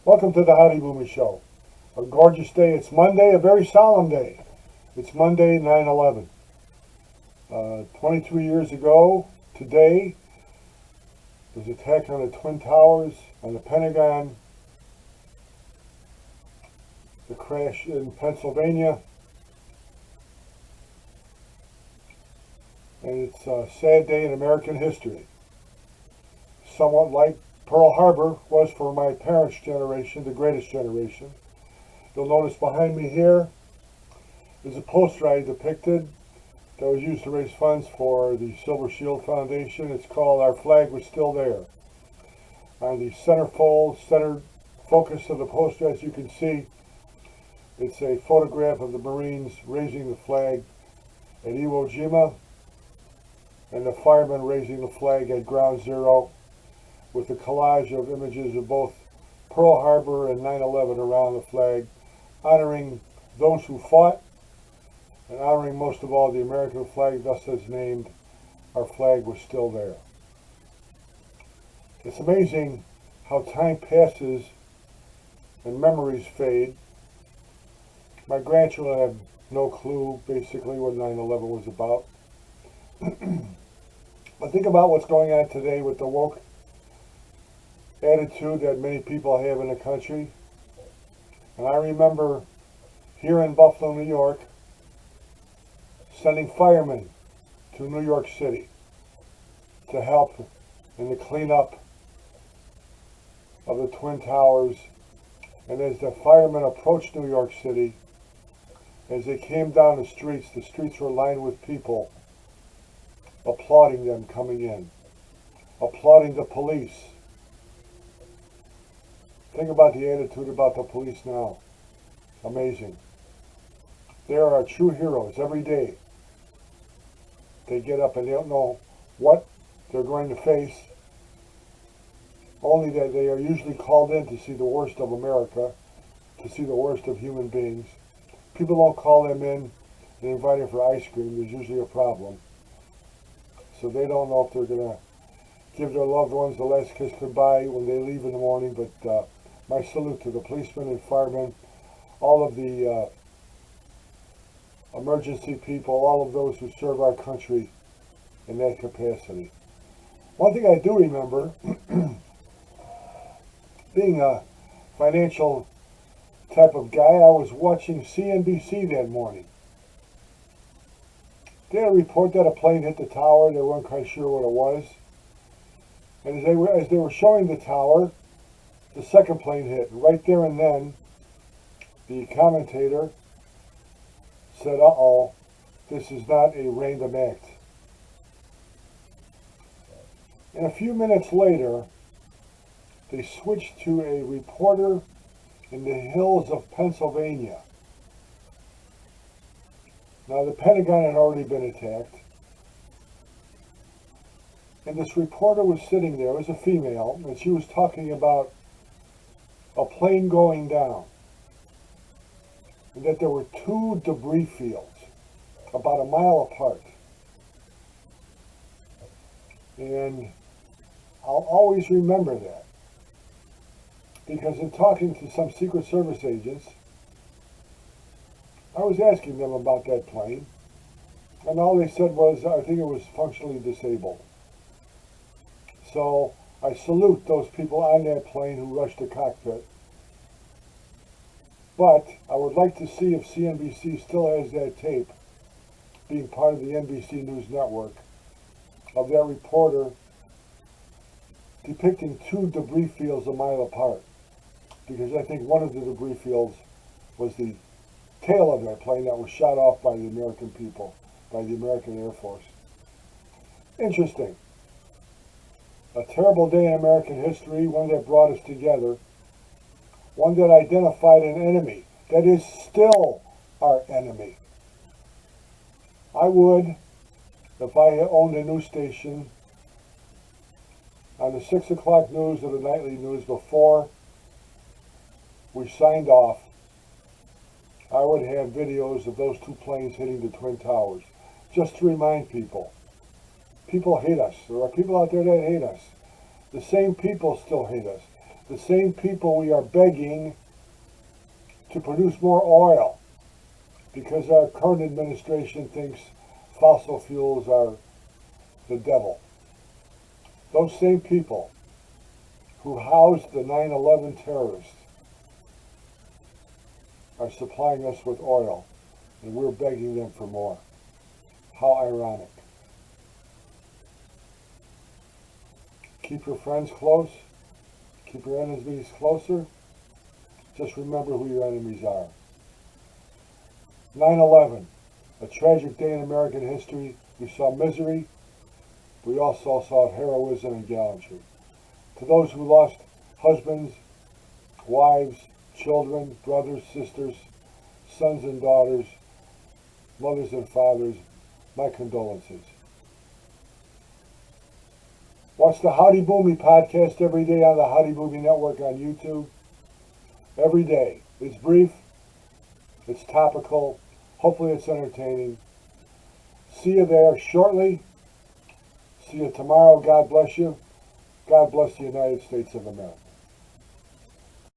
Welcome to the Howdy Boomy Show. A gorgeous day. It's Monday, a very solemn day. It's Monday, 9/11. 23 years ago, today, there was an attack on the Twin Towers, on the Pentagon, the crash in Pennsylvania, and it's a sad day in American history. Somewhat like Pearl Harbor was for my parents' generation, the greatest generation. You'll notice behind me here is a poster I depicted that was used to raise funds for the Silver Shield Foundation. It's called Our Flag Was Still There. On the center focus of the poster, as you can see, it's a photograph of the Marines raising the flag at Iwo Jima and the firemen raising the flag at Ground Zero, with a collage of images of both Pearl Harbor and 9/11 around the flag, honoring those who fought and honoring most of all the American flag, thus as named. Our flag was still there. It's amazing how time passes and memories fade. My grandchildren have no clue basically what 9/11 was about. But think about what's going on today with the woke attitude that many people have in the country. And I remember here in Buffalo, New York, sending firemen to New York City to help in the cleanup of the Twin Towers. And as the firemen approached New York City, as they came down the streets were lined with people applauding them coming in, applauding the police. Think about the attitude about the police now. Amazing. They are our true heroes every day. They get up and they don't know what they're going to face, only that they are usually called in to see the worst of America, to see the worst of human beings. People don't call them in and invite them for ice cream. There's usually a problem. So they don't know if they're going to give their loved ones the last kiss goodbye when they leave in the morning. But my salute to the policemen and firemen, all of the emergency people, all of those who serve our country in that capacity. One thing I do remember, being a financial type of guy, I was watching CNBC that morning. They had a report that a plane hit the tower. They weren't quite sure what it was. And as they were showing the tower, the second plane hit. Right there and then, the commentator said, "Uh-oh, this is not a random act." And a few minutes later, they switched to a reporter in the hills of Pennsylvania. Now, the Pentagon had already been attacked. And this reporter was sitting there. It was a female, and she was talking about a plane going down, and that there were two debris fields about a mile apart. And I'll always remember that, because in talking to some Secret Service agents, I was asking them about that plane, and all they said was, I think it was functionally disabled. So I salute those people on that plane who rushed the cockpit. But I would like to see if CNBC still has that tape, being part of the NBC News Network, of that reporter depicting two debris fields a mile apart. Because I think one of the debris fields was the tail of that plane that was shot off by the American people, by the American Air Force. Interesting. A terrible day in American history, one that brought us together, one that identified an enemy that is still our enemy. I would, if I owned a news station, on the 6 o'clock news or the nightly news before we signed off, I would have videos of those two planes hitting the Twin Towers, just to remind people. People hate us. There are people out there that hate us. The same people still hate us. the same people we are begging to produce more oil because our current administration thinks fossil fuels are the devil. Those same people who housed the 9/11 terrorists are supplying us with oil, and we're begging them for more. How ironic. Keep your friends close. Keep your enemies closer. Just remember who your enemies are. 9/11, a tragic day in American history. We saw misery. We also saw heroism and gallantry. To those who lost husbands, wives, children, brothers, sisters, sons and daughters, mothers and fathers, my condolences. Watch the Howdy Boomy podcast every day on the Howdy Boomy Network on YouTube. Every day. It's brief. It's topical. Hopefully it's entertaining. See you there shortly. See you tomorrow. God bless you. God bless the United States of America.